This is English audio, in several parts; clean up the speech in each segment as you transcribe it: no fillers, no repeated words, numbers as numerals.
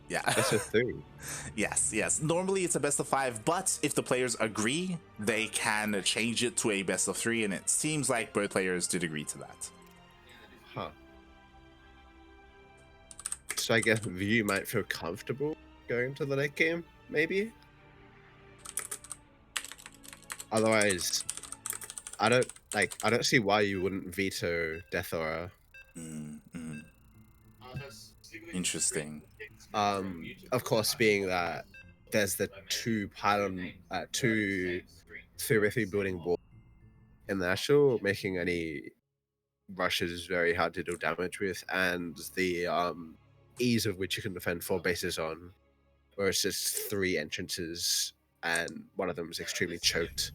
Yeah. Best of 3. Yes, yes. Normally it's a best of 5, but if the players agree, they can change it to a best of 3, and it seems like both players did agree to that. Huh. So I guess View might feel comfortable going to the late game, maybe? Otherwise, I don't see why you wouldn't veto Death Aura. Interesting. Of course, being that there's the two theoretically building balls in the Ashore, making any rushes very hard to do damage with, and the ease of which you can defend 4 bases on, where it's just 3 entrances and one of them is extremely choked.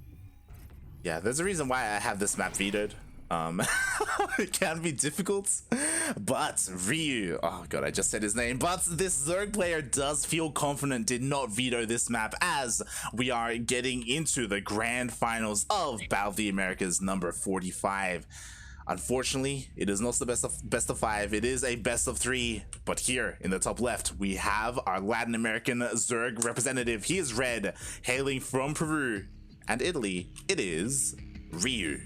Yeah, there's a reason why I have this map vetoed. It can be difficult, but Ryu, oh god, I just said his name, but this Zerg player does feel confident, did not veto this map, as we are getting into the grand finals of Battle of the Americas number 45. Unfortunately, it is not the best of 5, it is a best of 3, but here in the top left, we have our Latin American Zerg representative. He is red, hailing from Peru and Italy. It is Ryu.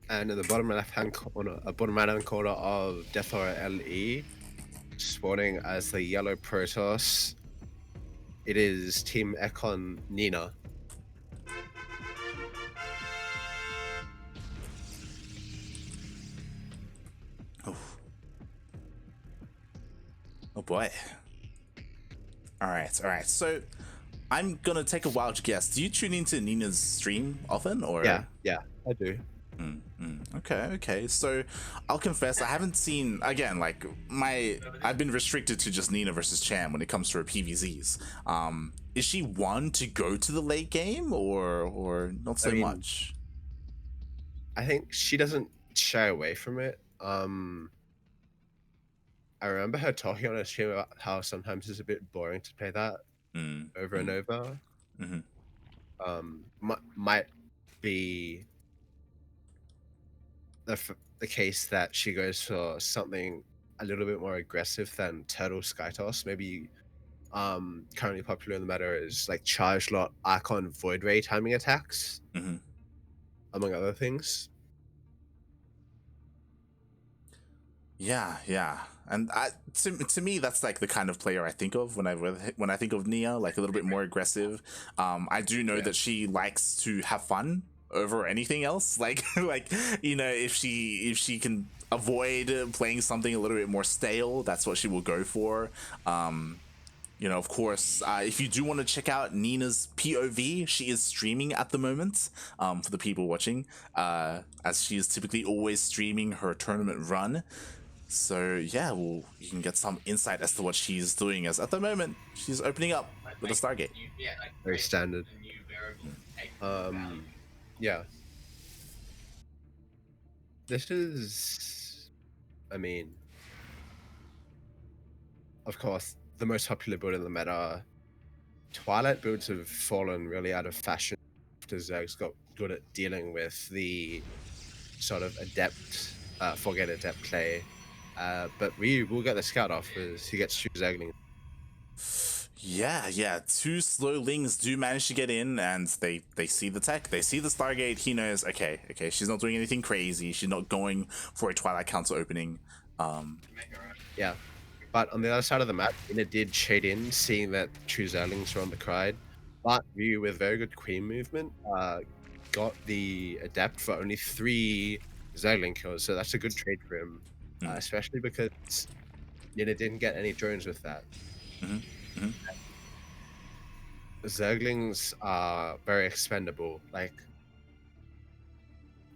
And in the bottom right-hand corner of Death Aura LE, spawning as the yellow Protoss, it is Team Econ Nina. Oh boy. All right. So I'm gonna take a wild guess. Do you tune into Nina's stream often, or? Yeah, I do. Okay. So I'll confess, I haven't seen, again, like I've been restricted to just Nina versus Chan when it comes to her PvZs. Is she one to go to the late game, or not so much? I think she doesn't shy away from it. I remember her talking on her stream about how sometimes it's a bit boring to play that over and over. Might be the case that she goes for something a little bit more aggressive than Turtle Skytoss. Maybe currently popular in the meta is like Charge Lot, Archon, Void Ray timing attacks, among other things. Yeah. And to me, that's like the kind of player I think of when I think of Nia, like a little bit more aggressive. I do know that she likes to have fun over anything else. Like if she can avoid playing something a little bit more stale, that's what she will go for. Of course, if you do want to check out Nina's POV, she is streaming at the moment, for the people watching, as she is typically always streaming her tournament run. So yeah, well, you can get some insight as to what she's doing, as at the moment she's opening up with a Stargate. Very standard. Yeah. This is, I mean, of course, the most popular build in the meta. Twilight builds have fallen really out of fashion after Zerg's got good at dealing with the sort of forget adept play. But Ryu will get the scout off as he gets 2 Zerglings. Yeah. 2 slow lings do manage to get in, and they see the tech, they see the Stargate. He knows, okay, she's not doing anything crazy. She's not going for a Twilight Council opening. Yeah. But on the other side of the map, Nina did shade in, seeing that 2 Zerglings were on the Cried. But Ryu, with very good queen movement, got the adept for only 3 Zergling kills, so that's a good trade for him, especially because Nina didn't get any drones with that. Zerglings are very expendable, like,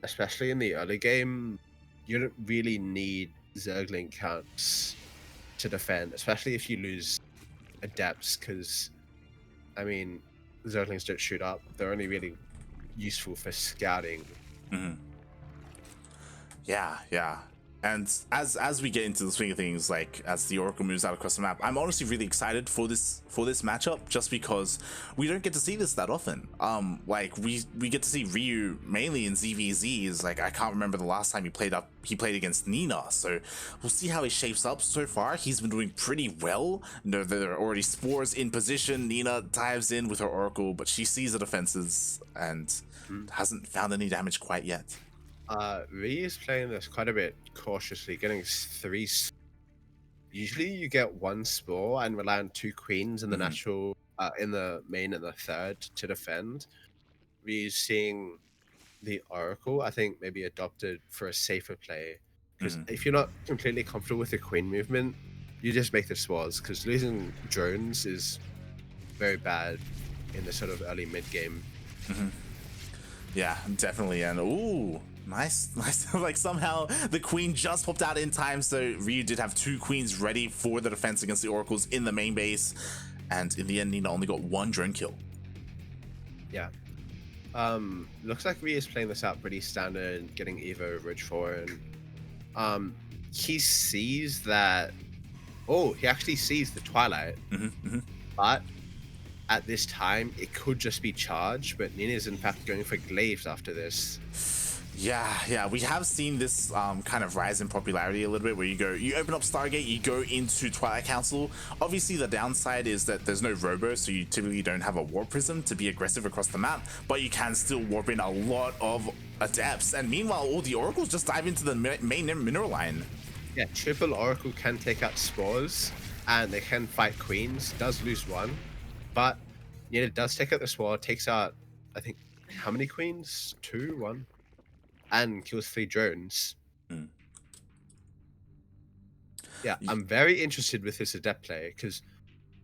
especially in the early game, you don't really need Zergling counts to defend, especially if you lose adepts, because, I mean, Zerglings don't shoot up. They're only really useful for scouting. Yeah. And as we get into the swing of things, like as the Oracle moves out across the map, I'm honestly really excited for this matchup, just because we don't get to see this that often. Like we get to see Ryu mainly in ZVZs. Like I can't remember the last time he played against Nina. So we'll see how he shapes up. So far, he's been doing pretty well. You know, there are already spores in position. Nina dives in with her Oracle, but she sees the defenses and hasn't found any damage quite yet. Ryu is playing this quite a bit cautiously, getting 3. Usually you get 1 spore and rely on 2 queens in the natural, in the main and the third to defend. Ryu's seeing the Oracle, I think, maybe adopted for a safer play. Because if you're not completely comfortable with the queen movement, you just make the spores, because losing drones is very bad in the sort of early mid game. Yeah, definitely. And ooh, nice. Like somehow the queen just popped out in time, so Ryu did have 2 queens ready for the defense against the Oracles in the main base, and in the end Nina only got 1 drone kill. Yeah. Looks like Ryu is playing this out pretty standard, getting Evo Ridge 4, and he sees that. Oh, he actually sees the Twilight, but at this time it could just be charge, but Nina's in fact going for glaives after this. Yeah, we have seen this kind of rise in popularity a little bit, where you open up Stargate, you go into Twilight Council. Obviously the downside is that there's no robo, so you typically don't have a warp prism to be aggressive across the map, but you can still warp in a lot of adepts, and meanwhile all the Oracles just dive into the main mineral line. Yeah, triple Oracle can take out spores, and they can fight queens. Does lose 1, but Nina does take out the spore, takes out, I think, how many queens? 2, 1? And kills 3 drones. Yeah, I'm very interested with this adept play, because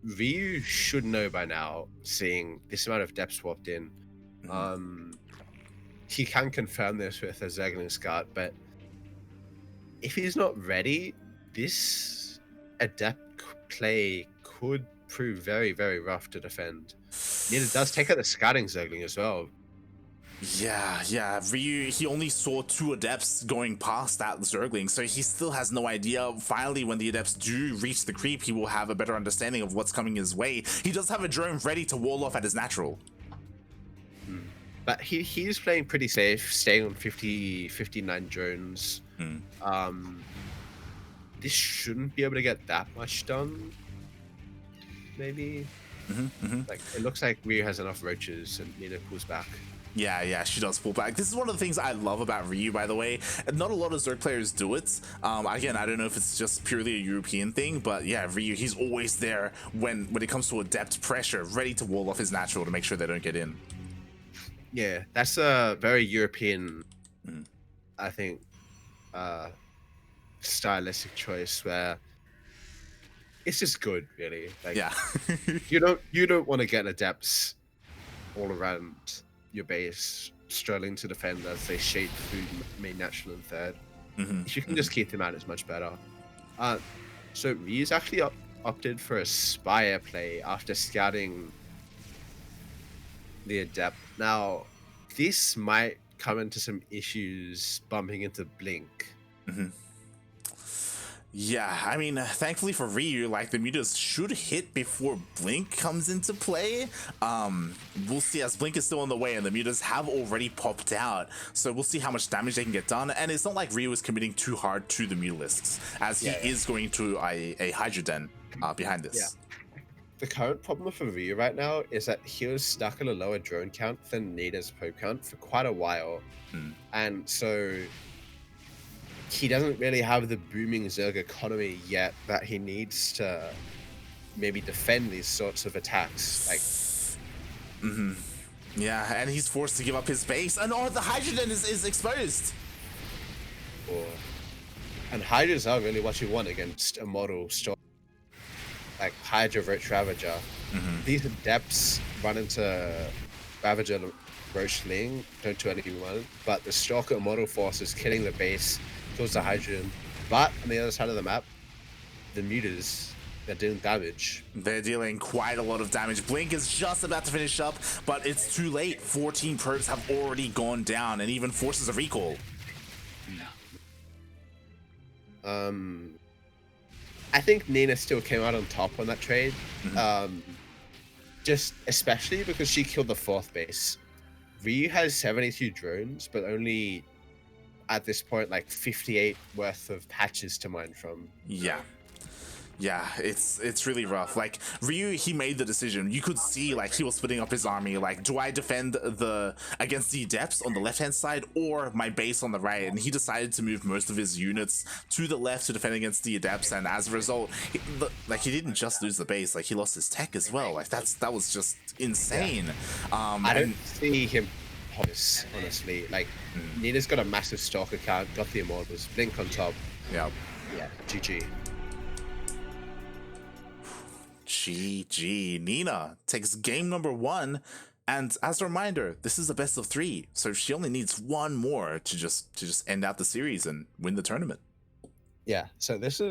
Ryu should know by now, seeing this amount of depth swapped in. He can confirm this with a Zergling Scout, but if he's not ready, this adept play could prove very, very rough to defend. Nina does take out the Scouting Zergling as well. Yeah, Ryu, he only saw 2 adepts going past that Zergling, so he still has no idea. Finally, when the adepts do reach the creep, he will have a better understanding of what's coming his way. He does have a drone ready to wall off at his natural. But he's playing pretty safe, staying on 59 drones. This shouldn't be able to get that much done, maybe. Like, it looks like Ryu has enough roaches, and Nina pulls back. Yeah, she does pull back. This is one of the things I love about Ryu, by the way. Not a lot of Zerg players do it. Again, I don't know if it's just purely a European thing, but yeah, Ryu, he's always there when it comes to adept pressure, ready to wall off his natural to make sure they don't get in. Yeah, that's a very European, I think, stylistic choice, where it's just good, really. Like, yeah. you don't want to get adepts all around your base struggling to defend as they shape through main natural and third. If you can just keep them out, it's much better. So Ryu's actually opted for a Spire play after scouting the adept. Now, this might come into some issues bumping into Blink. Yeah, I mean, thankfully for Ryu, like, the mutas should hit before Blink comes into play. We'll see, as Blink is still on the way and the mutas have already popped out, so we'll see how much damage they can get done. And it's not like Ryu is committing too hard to the mutalisks, as he is going to a Hydra Den behind this. The current problem for Ryu right now is that he was stuck at a lower drone count than Nita's probe count for quite a while. And so he doesn't really have the booming Zerg economy yet that he needs to maybe defend these sorts of attacks. Like, yeah, and he's forced to give up his base, and the Hydrogen is exposed. And Hydras are really what you want against a model storm like Hydra Roach Ravager. These adepts run into Ravager Roach Ling, don't do anyone, but the Stalker model force is killing the base, kills the Hydrogen. But on the other side of the map, the mutas, they're doing damage. They're dealing quite a lot of damage. Blink is just about to finish up, but it's too late. 14 probes have already gone down and even forces a recall. I think Nina still came out on top on that trade. Mhm. Just especially because she killed the 4th base. Ryu has 72 drones, but only at this point like 58 worth of patches to mine from. Yeah. Yeah, it's really rough. Like Ryu, he made the decision. You could see like he was splitting up his army. Like, do I defend the against the Adepts on the left hand side or my base on the right? And he decided to move most of his units to the left to defend against the Adepts. And as a result, he didn't just lose the base. Like he lost his tech as well. Like that was just insane. Yeah. I don't see him this, honestly. Like Nina's got a massive stock account, got the Immortals, Blink on top. Yeah. Yeah, GG. GG. Nina takes game number 1, and as a reminder, this is a best of 3, so she only needs one more to just end out the series and win the tournament. Yeah, so this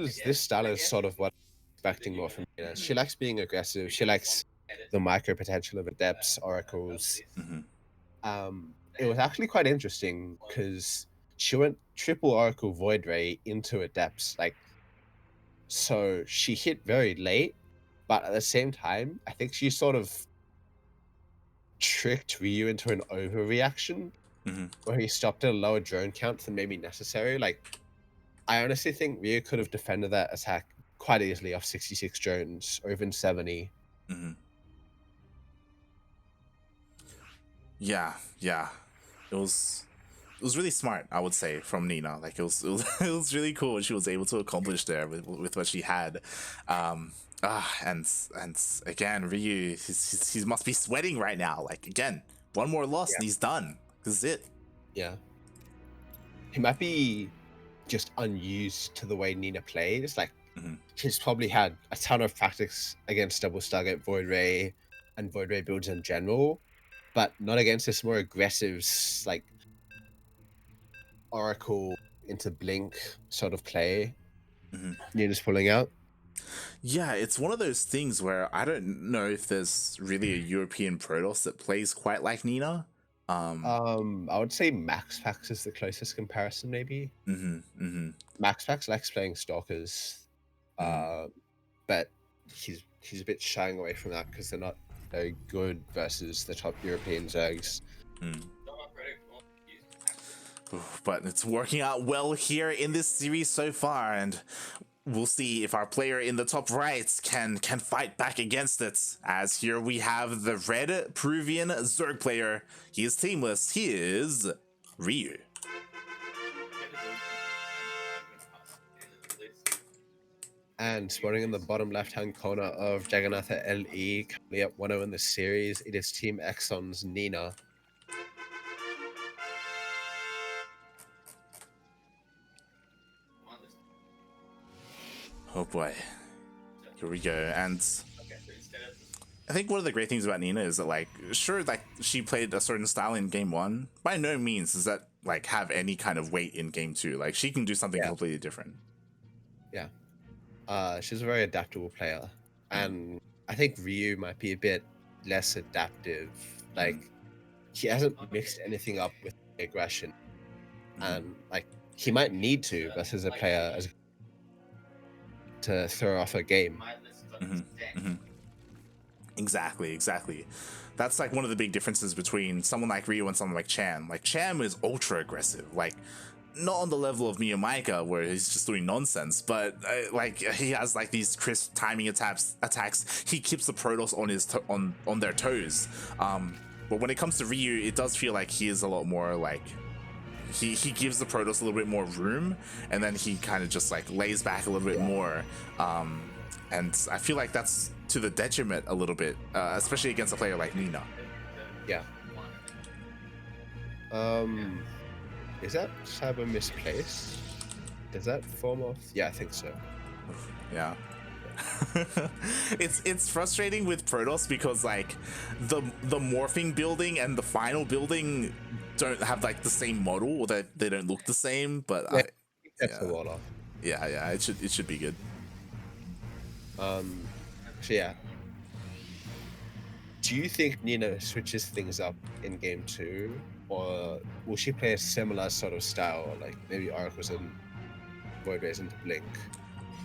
style is sort of what I'm expecting more from Nina. She likes being aggressive. She likes the micro potential of Adepts, Oracles. It was actually quite interesting because she went triple Oracle Void Ray into Adepts, like, so she hit very late. But at the same time, I think she sort of tricked Ryu into an overreaction where he stopped at a lower drone count than maybe necessary. Like, I honestly think Ryu could have defended that attack quite easily off 66 drones or even 70. Yeah. It was really smart, I would say, from Nina. Like it was it was really cool what she was able to accomplish there with what she had. And again, Ryu, he must be sweating right now. Like again, one more loss and he's done. This is it. Yeah. He might be just unused to the way Nina plays. Like he's probably had a ton of practice against double Stargate Void Ray and Void Ray builds in general, but not against this more aggressive, like Oracle into Blink sort of play. Nina's pulling out. Yeah, it's one of those things where I don't know if there's really a European Protoss that plays quite like Nina. I would say Max Pax is the closest comparison, maybe. Max Pax likes playing Stalkers, but he's a bit shying away from that because they're not very good versus the top European Zergs. But it's working out well here in this series so far, and we'll see if our player in the top right can fight back against it. As here we have the red Peruvian Zerg player. He is teamless. He is Ryu. And spawning in the bottom left-hand corner of Jagannatha LE, currently at 1-0 in the series, it is Team Exxon's Nina. Oh boy. Here we go. And I think one of the great things about Nina is that, like, sure, like, she played a certain style in game 1. By no means does that, like, have any kind of weight in game 2. Like, she can do something completely different. Yeah. She's a very adaptable player. And I think Ryu might be a bit less adaptive. Like, he hasn't mixed anything up with aggression. And, like, he might need to versus a player to throw off a game. Exactly. That's like one of the big differences between someone like Ryu and someone like Cham. Like Cham is ultra aggressive, like not on the level of Miyamaika where he's just doing nonsense, but like he has like these crisp timing attacks. He keeps the Protoss on his on their toes. But when it comes to Ryu, it does feel like he is a lot more like he gives the Protoss a little bit more room, and then he kind of just like lays back a little bit more. And I feel like that's to the detriment a little bit, especially against a player like Nina. Yeah. Is that Cyber misplaced? Does that form off? Yeah, I think so. Yeah. it's frustrating with Protoss because like the morphing building and the final building don't have like the same model, or that they don't look the same, but That's the wall off. Yeah, it should be good. So yeah. Do you think Nina switches things up in game 2, or will she play a similar sort of style, like maybe Oracles and Void Rays into Blink.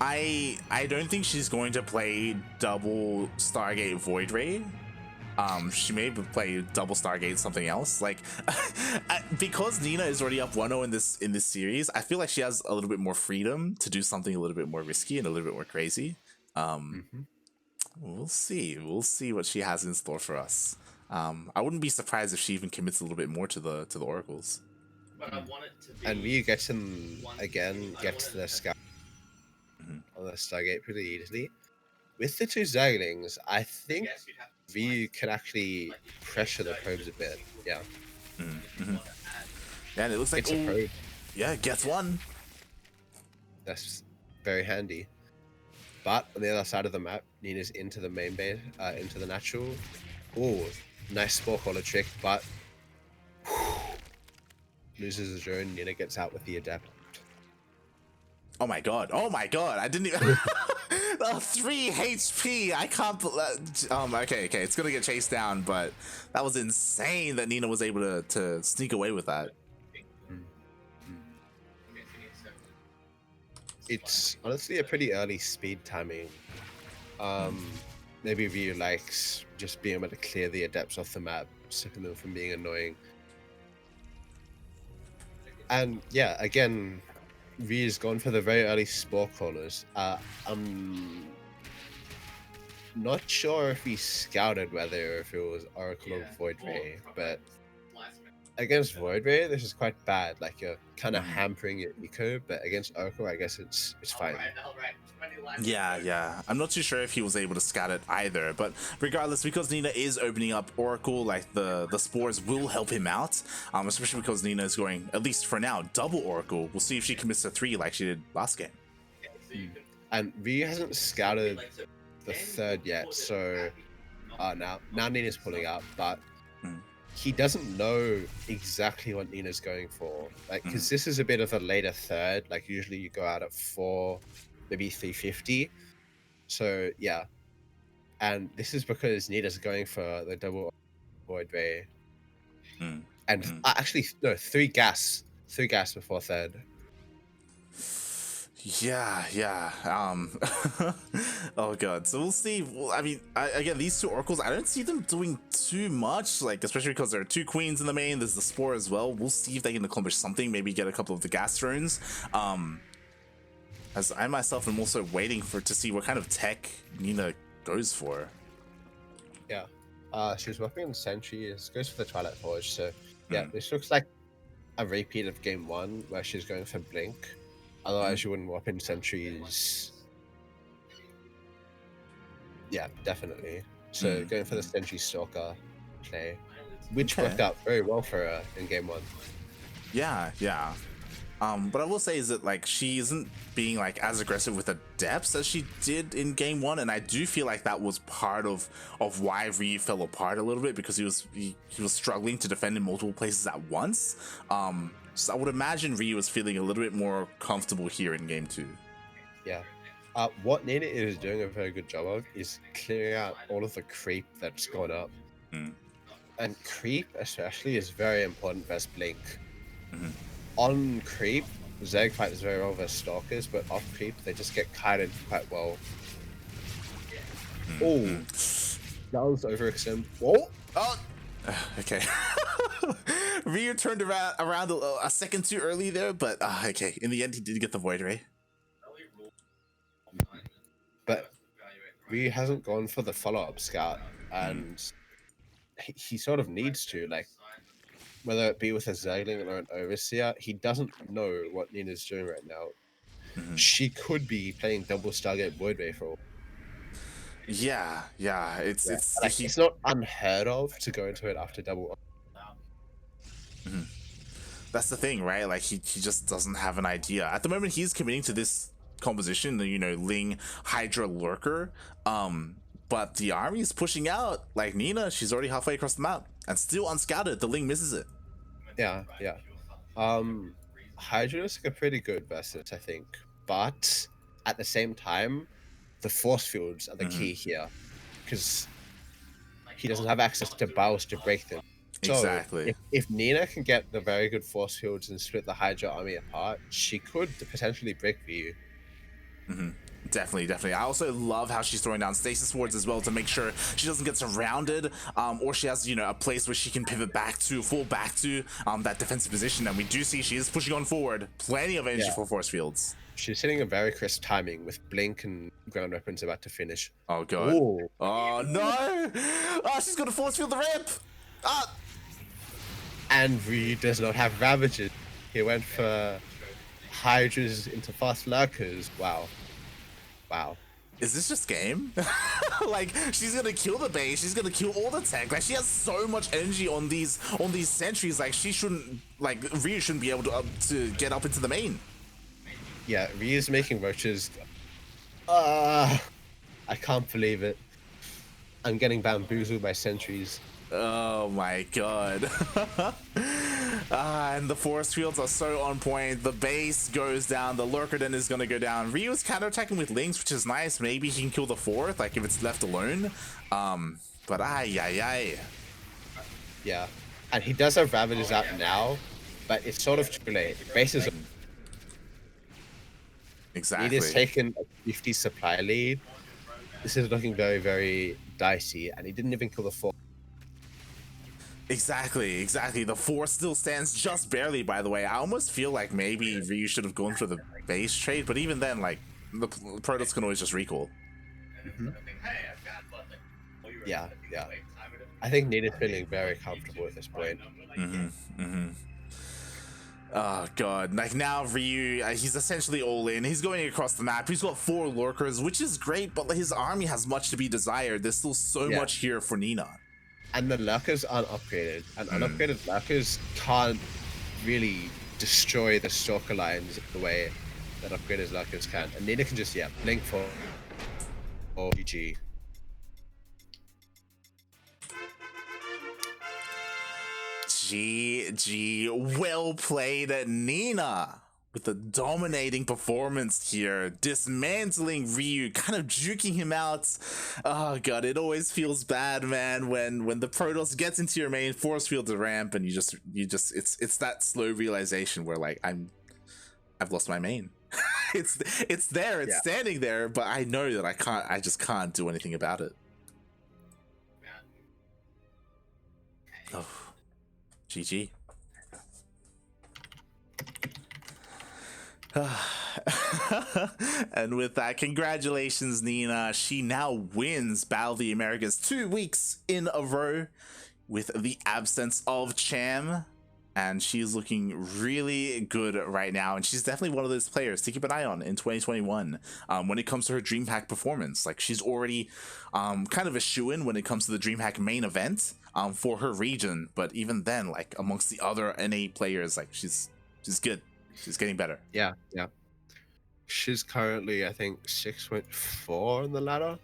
I don't think she's going to play double Stargate Void Ray. She may play double Stargate something else. Like, because Nina is already up 1-0 in this series, I feel like she has a little bit more freedom to do something a little bit more risky and a little bit more crazy. We'll see. We'll see what she has in store for us. I wouldn't be surprised if she even commits a little bit more to the Oracles. But I want it to be. And Ryu gets the scout on the Stargate pretty easily. With the two Zerglings, I think Ryu can actually pressure the probes a bit. Yeah. Yeah, and it looks like It's a probe. Yeah, gets one. That's very handy. But on the other side of the map, Nina's into the main base, into the natural. Oh, nice Spore Caller trick, but loses the drone. Nina gets out with the Adept. Oh my god! Oh my god! I didn't even. 3 HP. I can't. Okay. It's gonna get chased down, but that was insane that Nina was able to sneak away with that. It's honestly a pretty early speed timing. Maybe Ryu likes just being able to clear the Adepts off the map, stopping them from being annoying. And yeah, again, Ryu's gone for the very early Spore Crawlers. I'm not sure if he scouted whether if it was Oracle or Void Ray, but against Void Ray, this is quite bad. Like, you're kind of hampering your eco, but against Oracle, I guess it's fine. Yeah. I'm not too sure if he was able to scout it either, but regardless, because Nina is opening up Oracle, like the spores will help him out, especially because Nina is going, at least for now, double Oracle. We'll see if she commits to 3 like she did last game. And Ryu hasn't scouted the third yet, so now Nina's pulling up, but he doesn't know exactly what Nina's going for. Like, because this is a bit of a later third. Like, usually you go out at 4, maybe 350. So yeah, and this is because Nina's going for the double Void Ray, and actually no, 3 gas before third. Yeah. Oh god. So we'll see. Well, I mean, again, these 2 oracles, I don't see them doing too much. Like, especially because there are 2 queens in the main. There's the spore as well. We'll see if they can accomplish something. Maybe get a couple of the gas drones. As I myself am also waiting to see what kind of tech Nina goes for. Yeah. She's working on Sentries. Goes for the Twilight Forge. So yeah, this looks like a repeat of game 1 where she's going for Blink. Otherwise, you wouldn't warp in Sentries. Yeah, definitely. So going for the Sentry Stalker play, which worked out very well for her in game 1. Yeah. But I will say is that, like, she isn't being like as aggressive with the depths as she did in game 1, and I do feel like that was part of why Ryu fell apart a little bit, because he was struggling to defend in multiple places at once. So I would imagine Ryu was feeling a little bit more comfortable here in game 2. Yeah. What Nina is doing a very good job of is clearing out all of the creep that's gone up. And creep especially is very important versus Blink. On creep, Zerg fight is very well versus Stalkers, but off creep, they just get kited quite well. Oh, that was overextend. Whoa! Oh! Okay. Ryu turned around a second too early there, but okay. In the end, he did get the Void Ray. But Ryu hasn't gone for the follow-up scout, and he sort of needs to, like, whether it be with a Zergling or an Overseer, he doesn't know what Nina's doing right now. She could be playing double Stargate Void Ray for all. Yeah. It's not unheard of to go into it after double. That's the thing, right? Like, he just doesn't have an idea. At the moment, he's committing to this composition, the, Ling Hydra Lurker. But the army is pushing out. Like, Nina, she's already halfway across the map and still unscouted. The Ling misses it. Yeah. Hydra is like a pretty good versus, I think. But at the same time, the force fields are the key here, because he doesn't have access to bows to break them. So Exactly. if Nina can get the very good force fields and split the Hydra army apart, she could potentially break Ryu. Definitely, definitely. I also love how she's throwing down stasis wards as well to make sure she doesn't get surrounded, or she has, you know, a place where she can pivot back to, fall back to that defensive position. And we do see she is pushing on forward. Plenty of energy for force fields. She's hitting a very crisp timing with Blink and ground weapons about to finish. Oh god. Ooh. Oh no! Oh, she's gonna force field the ramp. Ah. And Ryu does not have Ravages. He went for Hydras into fast lurkers. Wow. Wow. Is this just game? Like, she's gonna kill the base, she's gonna kill all the tech. Like, she has so much energy on these sentries. Like, she shouldn't, like, Ryu shouldn't be able to get up into the main. Yeah, Ryu's making roaches. I can't believe it. I'm getting bamboozled by sentries. Oh my god. And the force fields are so on point. The base goes down. The lurker then is going to go down. Ryu is counterattacking with links, which is nice. Maybe he can kill the fourth, like if it's left alone. But ay. Yeah. And he does have Ravages out now, but it's sort of too late. Base is Exactly. He has taken a 50 supply lead. This is looking very, very dicey, and he didn't even kill the fourth. Exactly. The force still stands just barely, by the way. I almost feel like maybe Ryu should have gone for the base trade, but even then, like, the Protoss can always just recall. Yeah. I think Nina's feeling very comfortable at this point. Oh god, like now Ryu, he's essentially all in. He's going across the map. He's got 4 lurkers, which is great, but his army has much to be desired. There's still so much here for Nina. And the lurkers aren't upgraded, and unupgraded lurkers can't really destroy the stalker lines the way that upgraded lurkers can. And Nina can just blink for GG. GG, well played, Nina, with a dominating performance here, dismantling Ryu, kind of juking him out. Oh god, it always feels bad, man, when the Protoss gets into your main, force field the ramp, and you just it's that slow realization where like I've lost my main. it's there, it's standing there, but I know that I just can't do anything about it. Oh, GG. And with that, congratulations, Nina. She now wins Battle of the Americas 2 weeks in a row with the absence of Cham. And she's looking really good right now. And she's definitely one of those players to keep an eye on in 2021 when it comes to her DreamHack performance. Like, she's already kind of a shoo-in when it comes to the DreamHack main event for her region. But even then, like, amongst the other NA players, like, she's good. She's getting better. Yeah. She's currently, I think, 6.4 on the ladder.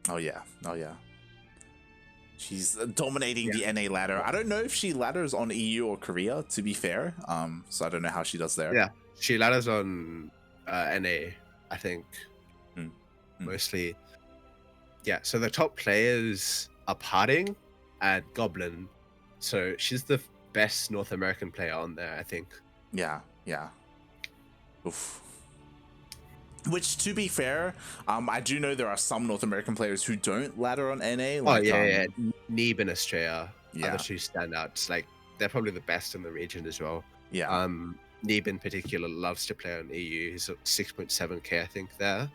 Oh yeah. She's dominating the NA ladder. I don't know if she ladders on EU or Korea, to be fair. So I don't know how she does there. Yeah, she ladders on NA, I think, mostly. Yeah, so the top players are Parting and Goblin. So she's the best North American player on there, I think. Yeah. Oof. Which, to be fair, I do know there are some North American players who don't ladder on NA. Like, Neeb and Estrella are the 2 standouts. Like, they're probably the best in the region as well. Yeah. Neeb in particular loves to play on EU. He's at 6.7k, I think, there.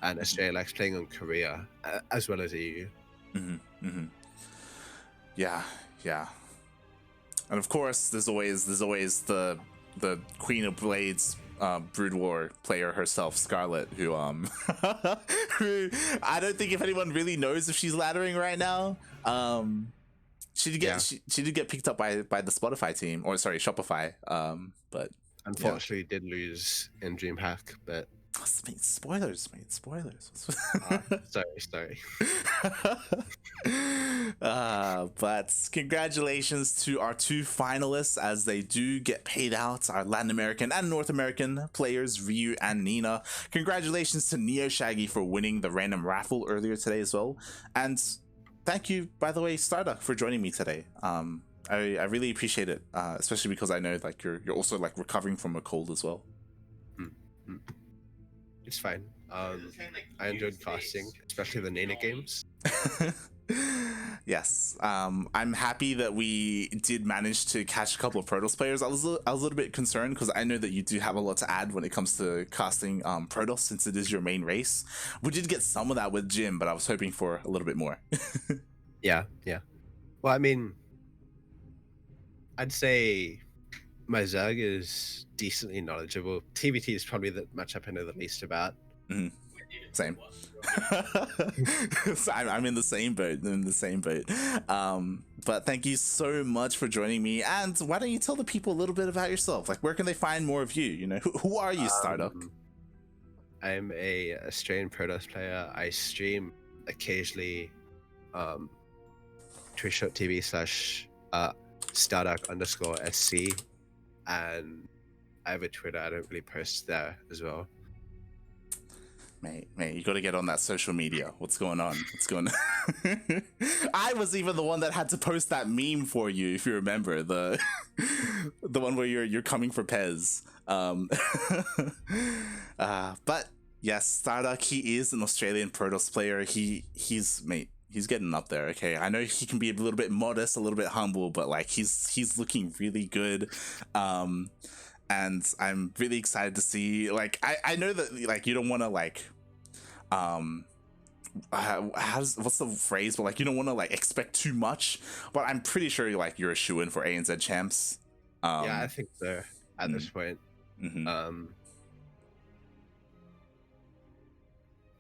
And Estrella likes playing on Korea as well as EU. Yeah. And of course, there's always the Queen of Blades Brood War player herself, Scarlet, who who I don't think if anyone really knows if she's laddering right now. She did get picked up by the Spotify team, or sorry, Shopify. But unfortunately did lose in DreamHack, but spoilers, mate. Spoilers. Sorry. But congratulations to our 2 finalists as they do get paid out. Our Latin American and North American players, Ryu and Nina. Congratulations to Neo Shaggy for winning the random raffle earlier today as well. And thank you, by the way, StarDuck, for joining me today. I really appreciate it, especially because I know like you're also like recovering from a cold as well. It's fine. I enjoyed casting, especially the Nana games. Yes, I'm happy that we did manage to catch a couple of Protoss players. I was a little bit concerned because I know that you do have a lot to add when it comes to casting Protoss, since it is your main race. We did get some of that with Jim, but I was hoping for a little bit more. Yeah. Well, I mean, I'd say my Zerg is decently knowledgeable. TVT is probably the matchup I know the least about. Same. So I'm in the same boat. But thank you so much for joining me. And why don't you tell the people a little bit about yourself? Like, where can they find more of you? You know, who are you, StarDuck? I'm a Australian Protoss player. I stream occasionally, twitch.tv/ StarDuck_SC, and I have a Twitter. I don't really post there as well. Mate, you got to get on that social media. What's going on? I was even the one that had to post that meme for you, if you remember, the one where you're coming for Pez. But yes, StarDuck, he is an Australian Protoss player. He's getting up there. Okay, I know he can be a little bit modest, a little bit humble, but like he's looking really good. And I'm really excited to see, like, I know that like you don't want to like what's the phrase, but like you don't want to like expect too much, but I'm pretty sure you're a shoo-in for ANZ champs. Yeah, I think so at this point.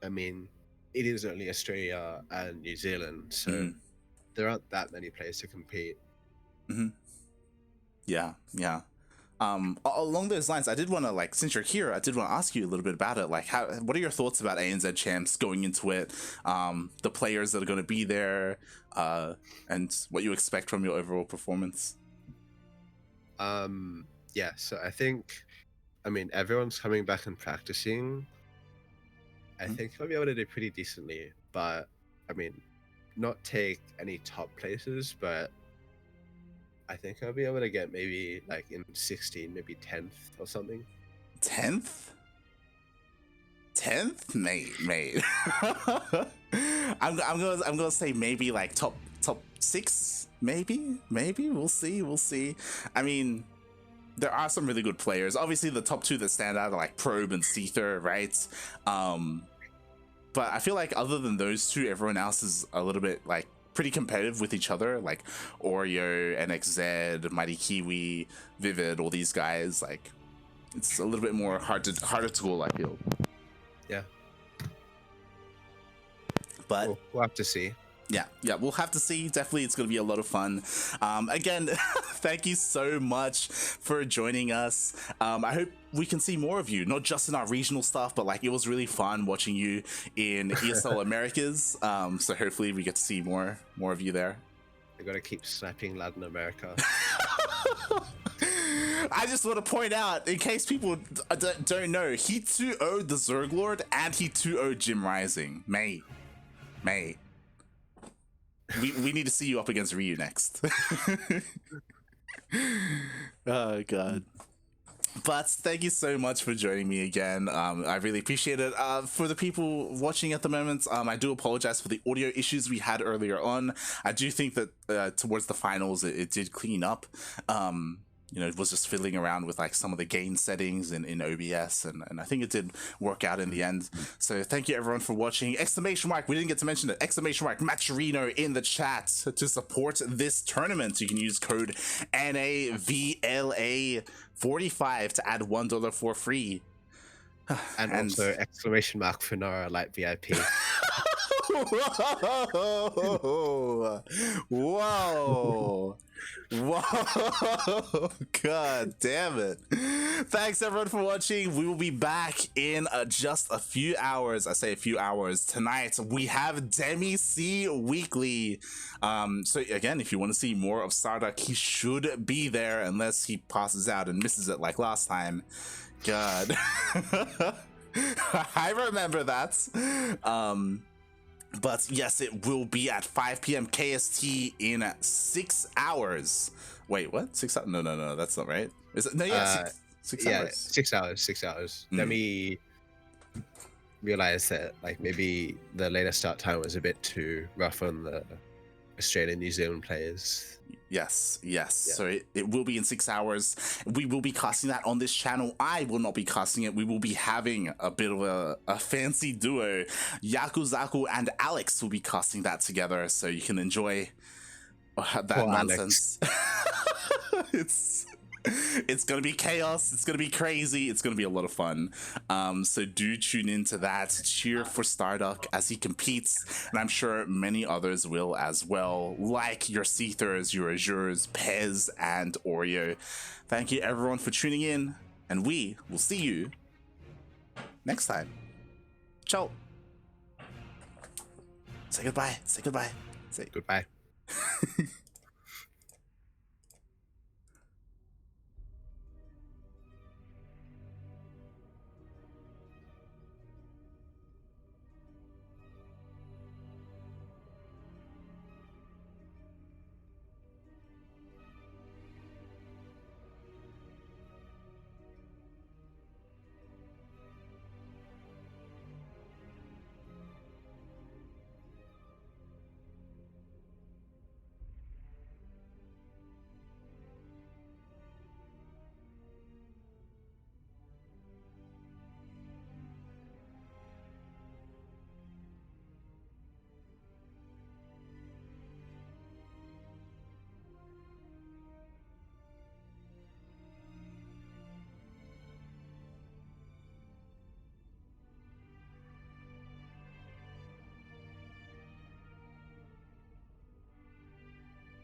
I mean, it is only Australia and New Zealand, so there aren't that many players to compete. Yeah. Along those lines, I did want to, like, since you're here, I did want to ask you a little bit about it. Like, what are your thoughts about ANZ champs going into it? The players that are going to be there, and what you expect from your overall performance? Yeah, so I mean, everyone's coming back and practicing. I think I'll be able to do pretty decently, but I mean, not take any top places, but I think I'll be able to get maybe like in 16, maybe 10th or something. 10th, mate. I'm gonna say maybe like top 6, maybe. We'll see. I mean, there are some really good players. Obviously, the top 2 that stand out are like Probe and Seether, right? But I feel like other than those 2, everyone else is a little bit like pretty competitive with each other, like Oreo, NXZ, Mighty Kiwi, Vivid, all these guys. Like, it's a little bit more harder to goal, I feel. Yeah. But we'll have to see. Yeah, we'll have to see. Definitely, it's going to be a lot of fun. Again, thank you so much for joining us. I hope we can see more of you, not just in our regional stuff, but like it was really fun watching you in ESL Americas. So hopefully we get to see more of you there. I gotta keep sniping Latin America. I just want to point out, in case people don't know, he 2-0'd the Zerg Lord and he 2-0'd Jim Rising. Mate. We need to see you up against Ryu next. Oh god. But thank you so much for joining me again. I really appreciate it. For the people watching at the moment, I do apologize for the audio issues we had earlier on. I do think that towards the finals it did clean up. It was just fiddling around with like some of the gain settings in OBS, and I think it did work out in the end. So thank you everyone for watching. ! We didn't get to mention it. ! Maturino in the chat to support this tournament. You can use code NAVLA45 to add $1 for free. And also !Finara Light VIP. Whoa. God damn it. Thanks everyone for watching. We will be back in just a few hours. I say a few hours. Tonight we have Demi C Weekly. So again, if you want to see more of StarDuck, he should be there unless he passes out and misses it like last time. God. I remember that. But yes, it will be at 5 p.m. KST in 6 hours. Wait, what? 6 hours? No, that's not right. Is it? No, yeah, six yeah, hours. 6 hours. 6 hours. Let me realize that like maybe the later start time was a bit too rough on the Australian New Zealand players. Yes. Yeah. So it will be in 6 hours. We will be casting that on this channel. I will not be casting it. We will be having a bit of a fancy duo. Yakuzaku and Alex will be casting that together, so you can enjoy that Poor nonsense. It's gonna be chaos. It's gonna be crazy. It's gonna be a lot of fun. So do tune into that. Cheer for StarDuck as he competes, and I'm sure many others will as well, like your Seethers, your Azures, Pez, and Oreo. Thank you everyone for tuning in, and we will see you next time. Ciao. Say goodbye. Say goodbye. Say Goodbye.